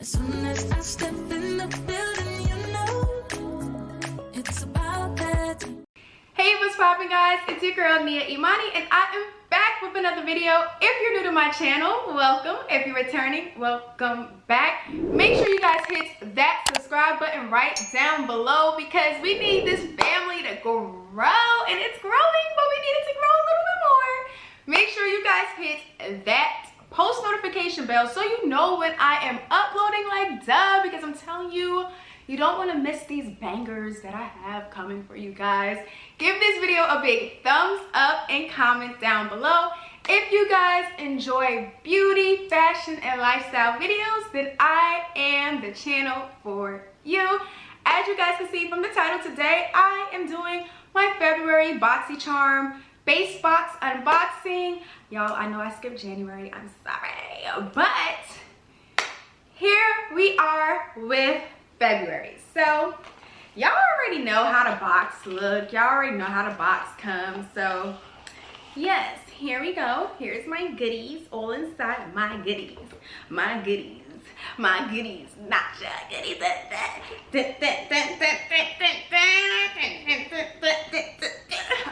As soon as I step in the building, you know it's about that. Hey, what's poppin', guys? It's your girl Nia Imani, and I am back with another video. If you're new to my channel, welcome. If you're returning, welcome back. Make sure you guys hit that subscribe button right down below because we need this family to grow, and it's growing, but we need it to grow a little bit more. Make sure you guys hit that post notification bell so you know when I am uploading, like duh, because I'm telling you, you don't want to miss these bangers that I have coming for you guys. Give this video a big thumbs up and comment down below. If you guys enjoy beauty, fashion, and lifestyle videos, then I am the channel for you. As you guys can see from the title today, I am doing my February Boxycharm base box unboxing. Y'all, I know I skipped January, I'm sorry, but here we are with February. So y'all already know how the box look, y'all already know how the box comes. So yes, here we go. Here's my goodies all inside. My goodies, my goodies, my goodies, not your goodies.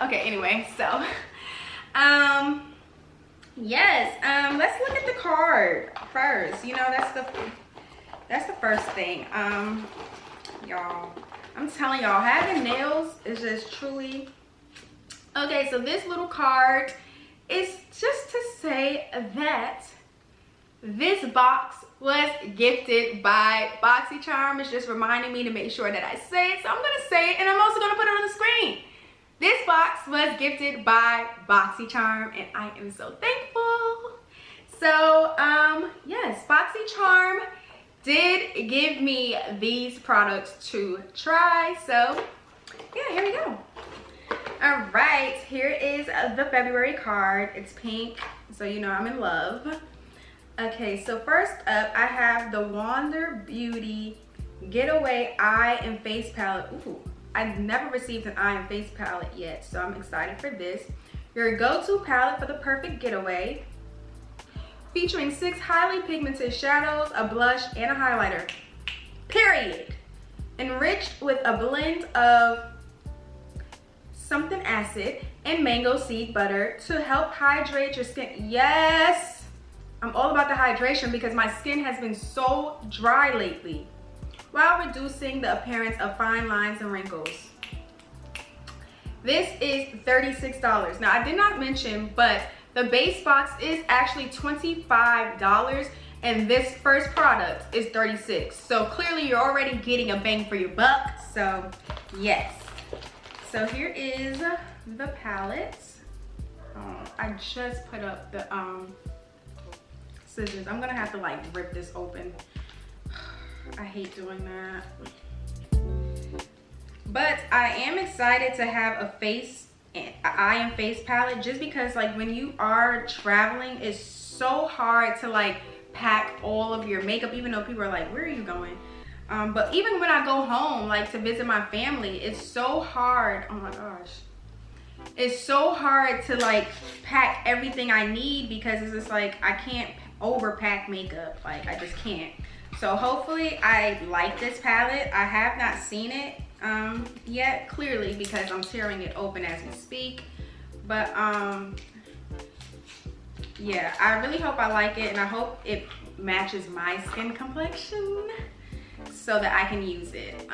Okay, anyway, so yes, let's look at the card first. You know, that's the first thing. Y'all, I'm telling y'all, having nails is just truly okay. So this little card is just to say that this box was gifted by Boxycharm. It's just reminding me to make sure that I say it, so I'm gonna say it, and I'm also gonna put it on the screen. This box was gifted by Boxycharm, and I am so thankful. So yes, Boxycharm did give me these products to try. So yeah, here we go. All right, here is the February card. It's pink, so you know I'm in love. Okay, so first up, I have the Wander Beauty Getaway Eye and Face Palette. Ooh, I've never received an eye and face palette yet, so I'm excited for this. Your go-to palette for the perfect getaway. Featuring 6 highly pigmented shadows, a blush, and a highlighter. Period. Enriched with a blend of something acid and mango seed butter to help hydrate your skin. Yes! I'm all about the hydration because my skin has been so dry lately, while reducing the appearance of fine lines and wrinkles. This is $36. Now, I did not mention, but the base box is actually $25, and this first product is $36. So clearly you're already getting a bang for your buck. So yes. So here is the palette. I just put up the scissors. I'm gonna have to like rip this open. I hate doing that. But I am excited to have a eye and face palette, just because like when you are traveling, it's so hard to like pack all of your makeup, even though people are like, where are you going? But even when I go home, like to visit my family, it's so hard. Oh my gosh. It's so hard to like pack everything I need because it's just like I can't overpack makeup. Like I just can't. So hopefully I like this palette. I have not seen it yet, clearly, because I'm tearing it open as we speak. But yeah, I really hope I like it, and I hope it matches my skin complexion so that I can use it.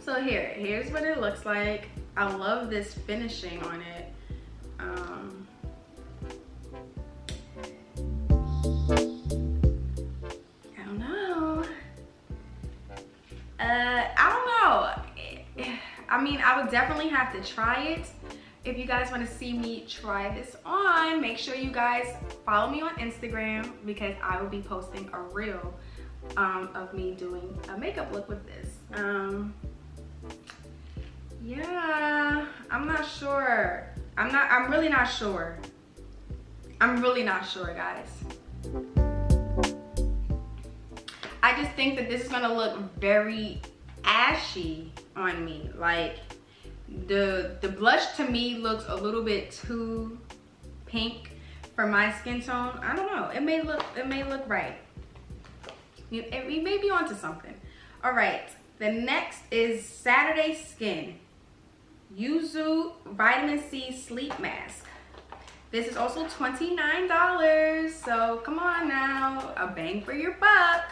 So here's what it looks like. I love this finishing on it. I mean, I would definitely have to try it. If you guys want to see me try this on, make sure you guys follow me on Instagram because I will be posting a reel of me doing a makeup look with this. Yeah, I'm not sure. I'm really not sure. I'm really not sure, guys. I just think that this is gonna look very ashy on me. Like the blush to me looks a little bit too pink for my skin tone. I don't know, it may look right. We may be onto something. All right, the next is Saturday Skin Yuzu Vitamin C Sleep Mask. This is also $29, so come on now, a bang for your buck.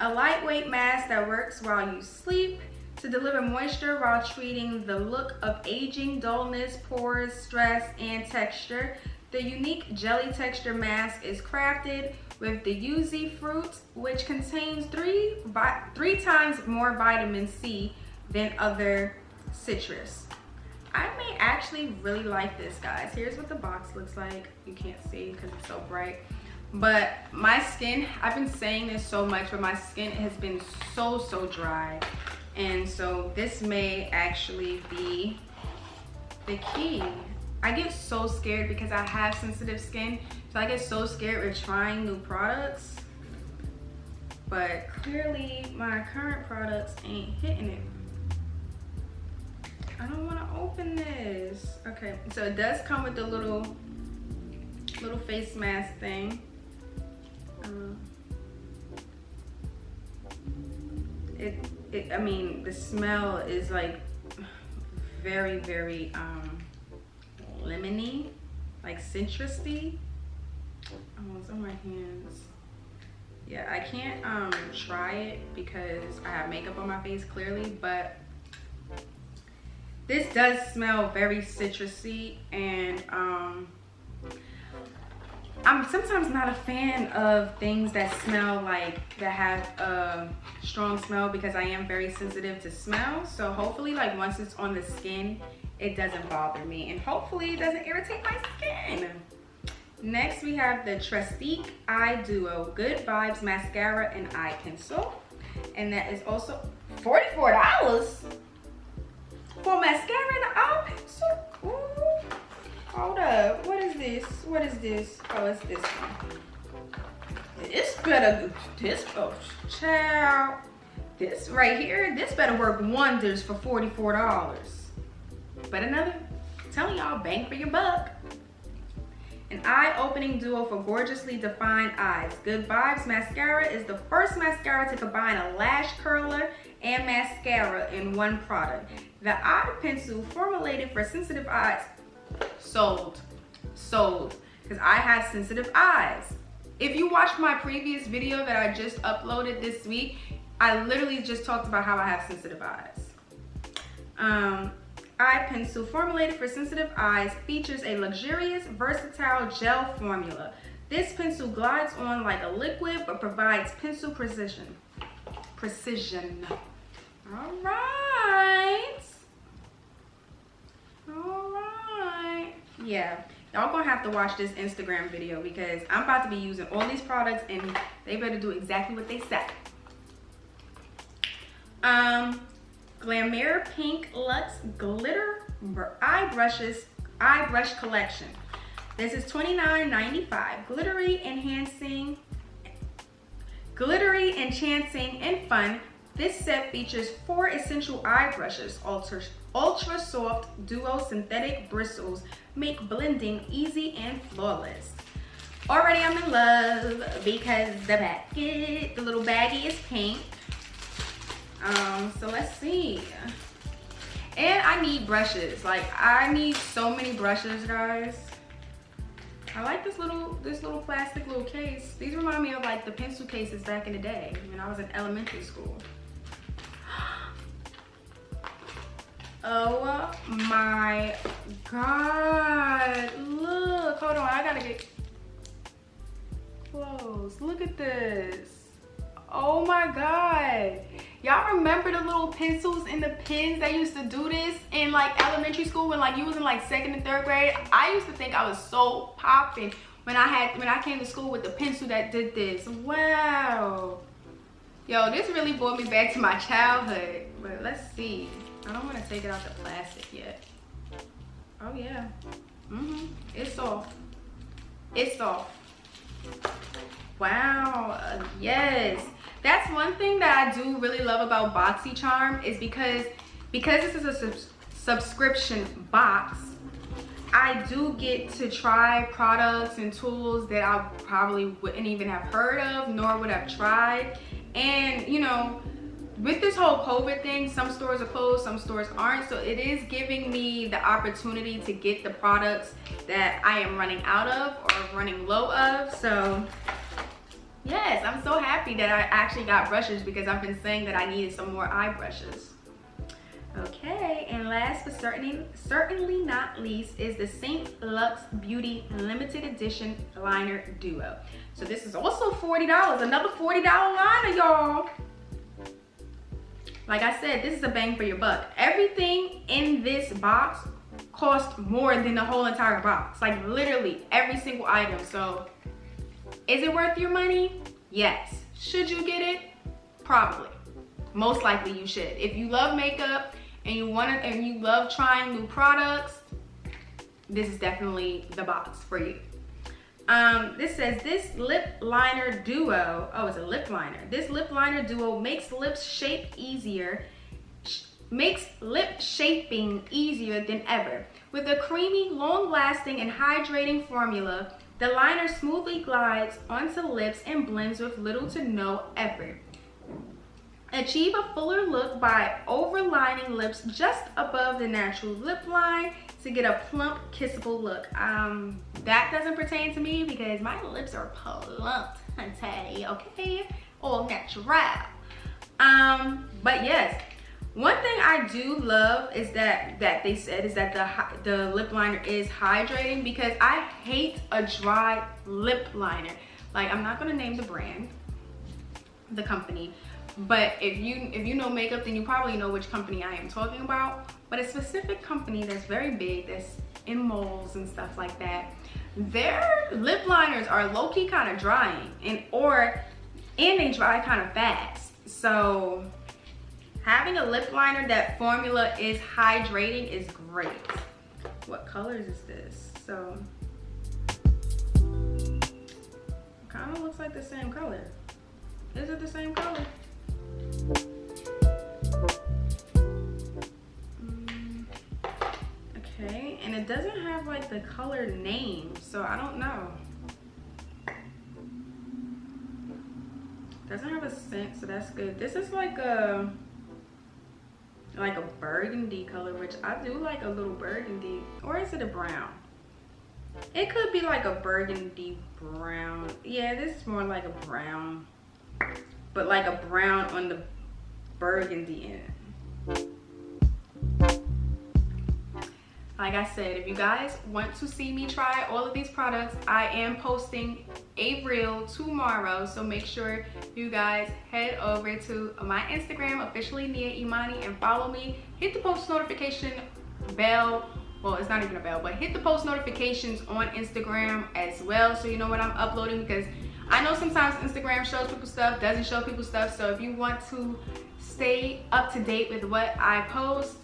A lightweight mask that works while you sleep to deliver moisture while treating the look of aging, dullness, pores, stress, and texture. The unique jelly texture mask is crafted with the yuzu fruit, which contains three times more vitamin C than other citrus. I may actually really like this, guys. Here's what the box looks like. You can't see because it's so bright. But my skin, I've been saying this so much, but my skin has been so dry. And so this may actually be the key. I get so scared because I have sensitive skin. So I get so scared with trying new products. But clearly my current products ain't hitting it. I don't want to open this. Okay, so it does come with the little face mask thing. I mean, the smell is like very lemony, like citrusy. Oh, it's on my hands. Yeah, I can't try it because I have makeup on my face clearly, but this does smell very citrusy, and I'm sometimes not a fan of things that smell like, that have a strong smell, because I am very sensitive to smell. So hopefully, like, once it's on the skin, it doesn't bother me, and hopefully it doesn't irritate my skin. Next, we have the Trestique Eye Duo Good Vibes Mascara and Eye Pencil, and that is also $44 for mascara and eye pencil. Ooh. Hold up, what is this? What is this? Oh, it's this one. This better, child. This right here, this better work wonders for $44. But another, I'm telling y'all, bang for your buck. An eye-opening duo for gorgeously defined eyes. Good Vibes Mascara is the first mascara to combine a lash curler and mascara in one product. The eye pencil, formulated for sensitive eyes, sold, because I have sensitive eyes. If you watched my previous video that I just uploaded this week, I literally just talked about how I have sensitive eyes. Eye pencil, formulated for sensitive eyes, features a luxurious, versatile gel formula. This pencil glides on like a liquid but provides pencil precision. All right. Yeah, y'all gonna have to watch this Instagram video because I'm about to be using all these products and they better do exactly what they said. Glamour Pink Luxe Glitter Eye Brush Collection. This is $29.95. Glittery, enchanting, and fun. This set features 4 essential eye brushes. Ultra soft duo synthetic bristles make blending easy and flawless. Already I'm in love because the little baggie is pink. So let's see. And I need brushes. Like, I need so many brushes, guys. I like this little plastic little case. These remind me of like the pencil cases back in the day when I was in elementary school. Oh my God. Look, hold on, I gotta get close. Look at this. Oh my God. Y'all remember the little pencils and the pens that used to do this in like elementary school when like you was in like 2nd and 3rd grade? I used to think I was so popping when I came to school with the pencil that did this. Wow. Yo, this really brought me back to my childhood. But let's see. I don't want to take it out the plastic yet. Oh yeah. It's soft. It's soft. Wow. Yes. That's one thing that I do really love about Boxycharm is because this is a subscription box, I do get to try products and tools that I probably wouldn't even have heard of, nor would have tried. And you know, with this whole COVID thing, some stores are closed, some stores aren't. So it is giving me the opportunity to get the products that I am running out of or running low of. So yes, I'm so happy that I actually got brushes, because I've been saying that I needed some more eye brushes. Okay, and last but certainly not least is the St. Luxe Beauty Limited Edition Liner Duo. So this is also $40, another $40 liner, y'all. Like I said, this is a bang for your buck. Everything in this box cost more than the whole entire box. Like literally every single item. So is it worth your money? Yes. Should you get it? Probably. Most likely you should. If you love makeup and you love trying new products, this is definitely the box for you. This says this lip liner duo. Oh, it's a lip liner. This lip liner duo makes lip shaping easier than ever. With a creamy, long-lasting, and hydrating formula, the liner smoothly glides onto lips and blends with little to no effort. Achieve a fuller look by overlining lips just above the natural lip line to get a plump, kissable look. That doesn't pertain to me because my lips are plump, honey, okay? All natural. But yes, one thing I do love is that they said is that the lip liner is hydrating, because I hate a dry lip liner. Like, I'm not gonna name the brand, the company, but if you know makeup, then you probably know which company I am talking about. But a specific company that's very big, that's in malls and stuff like that, their lip liners are low-key kind of drying, and they dry kind of fast. So having a lip liner that formula is hydrating is great. What colors is this? So kind of looks like the same color. Is it the same color? Okay, and it doesn't have like the color name, so I don't know. Doesn't have a scent, so that's good. This is like a burgundy color, which I do like a little burgundy. Or is it a brown? It could be like a burgundy brown. Yeah, this is more like a brown, but like a brown on the burgundy end. Like I said, if you guys want to see me try all of these products, I am posting a reel tomorrow, so make sure you guys head over to my Instagram, officially Nia Imani, and follow me. Hit the post notification bell. Well, it's not even a bell, but hit the post notifications on Instagram as well, so you know when I'm uploading, because I know sometimes Instagram shows people stuff, doesn't show people stuff. So if you want to stay up to date with what I post,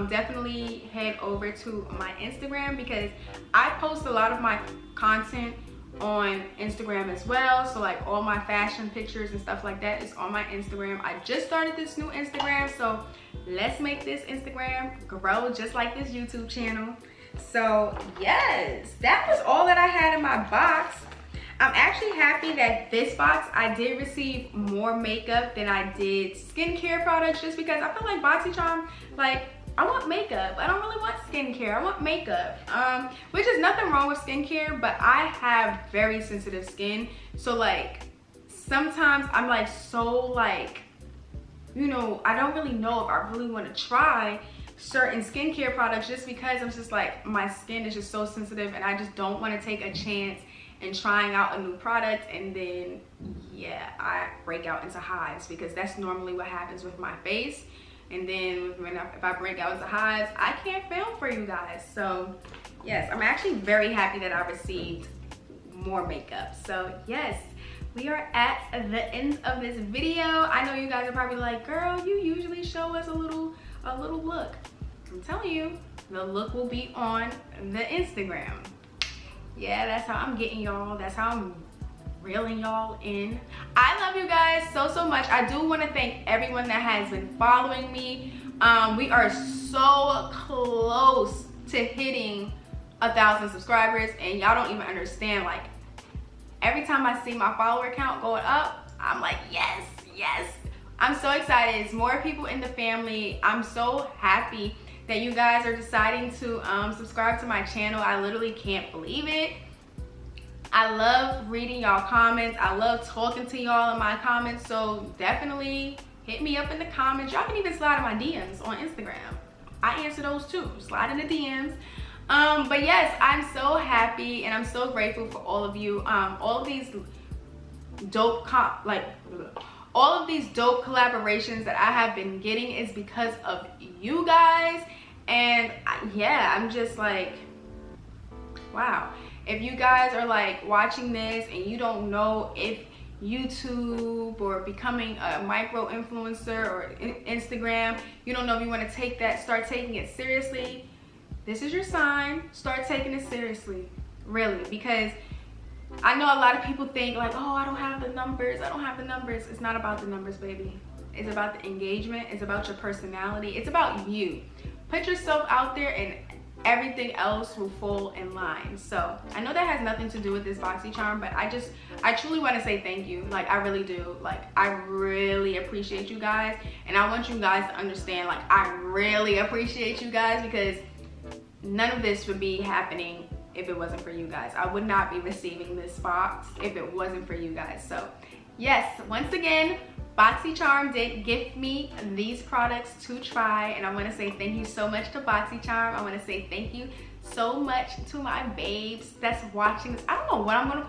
definitely head over to my Instagram, because I post a lot of my content on Instagram as well. So like all my fashion pictures and stuff like that is on my Instagram. I just started this new Instagram, so let's make this Instagram grow just like this YouTube channel. So yes, that was all that I had in my box. I'm actually happy that this box, I did receive more makeup than I did skincare products, just because I feel like Boxycharm, like, I want makeup. I don't really want skincare. I want makeup. Which is nothing wrong with skincare, but I have very sensitive skin. So like, sometimes I'm like so like, you know, I don't really know if I really want to try certain skincare products, just because I'm just like, my skin is just so sensitive, and I just don't want to take a chance in trying out a new product and then, yeah, I break out into hives, because that's normally what happens with my face. And then if I break out into hives, I can't film for you guys. So yes, I'm actually very happy that I received more makeup. So yes, we are at the end of this video. I know you guys are probably like, girl, you usually show us a little look. I'm telling you, the look will be on the Instagram. Yeah, that's how I'm getting y'all. That's how I'm reeling y'all in. I love you guys so much. I do want to thank everyone that has been following me. We are so close to hitting 1,000 subscribers, and y'all don't even understand. Like, every time I see my follower count going up, I'm like, yes, yes. I'm so excited. It's more people in the family. I'm so happy that you guys are deciding to subscribe to my channel. I literally can't believe it. I love reading y'all comments. I love talking to y'all in my comments. So definitely hit me up in the comments. Y'all can even slide in my DMs on Instagram. I answer those too. Slide in the DMs. But yes, I'm so happy and I'm so grateful for all of you. All of these dope collaborations that I have been getting is because of you guys. And yeah, I'm just like, wow. If you guys are like watching this and you don't know if YouTube or becoming a micro influencer or Instagram, you don't know if you want to start taking it seriously, this is your sign. Start taking it seriously, really, because I know a lot of people think like, oh, I don't have the numbers. I don't have the numbers. It's not about the numbers, baby. It's about the engagement. It's about your personality. It's about you. Put yourself out there and everything else will fall in line. So I know that has nothing to do with this Boxycharm, but I truly want to say thank you. Like, I really do. Like, I really appreciate you guys, and I want you guys to understand, like, I really appreciate you guys, because none of this would be happening if it wasn't for you guys. I would not be receiving this box if it wasn't for you guys. So yes, once again, Boxycharm did gift me these products to try, and I want to say thank you so much to Boxycharm. I want to say thank you so much to my babes that's watching this. I don't know what I'm going to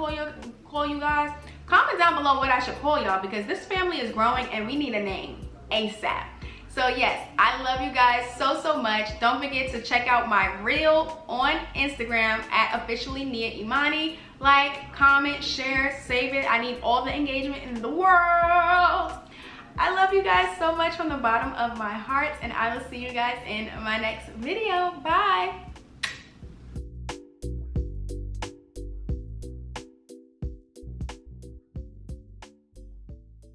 call you guys. Comment down below what I should call y'all, because this family is growing and we need a name ASAP. So yes, I love you guys so much. Don't forget to check out my reel on Instagram at officially Nia Imani. Like, comment, share, save it. I need all the engagement in the world. I love you guys so much from the bottom of my heart, and I will see you guys in my next video. Bye.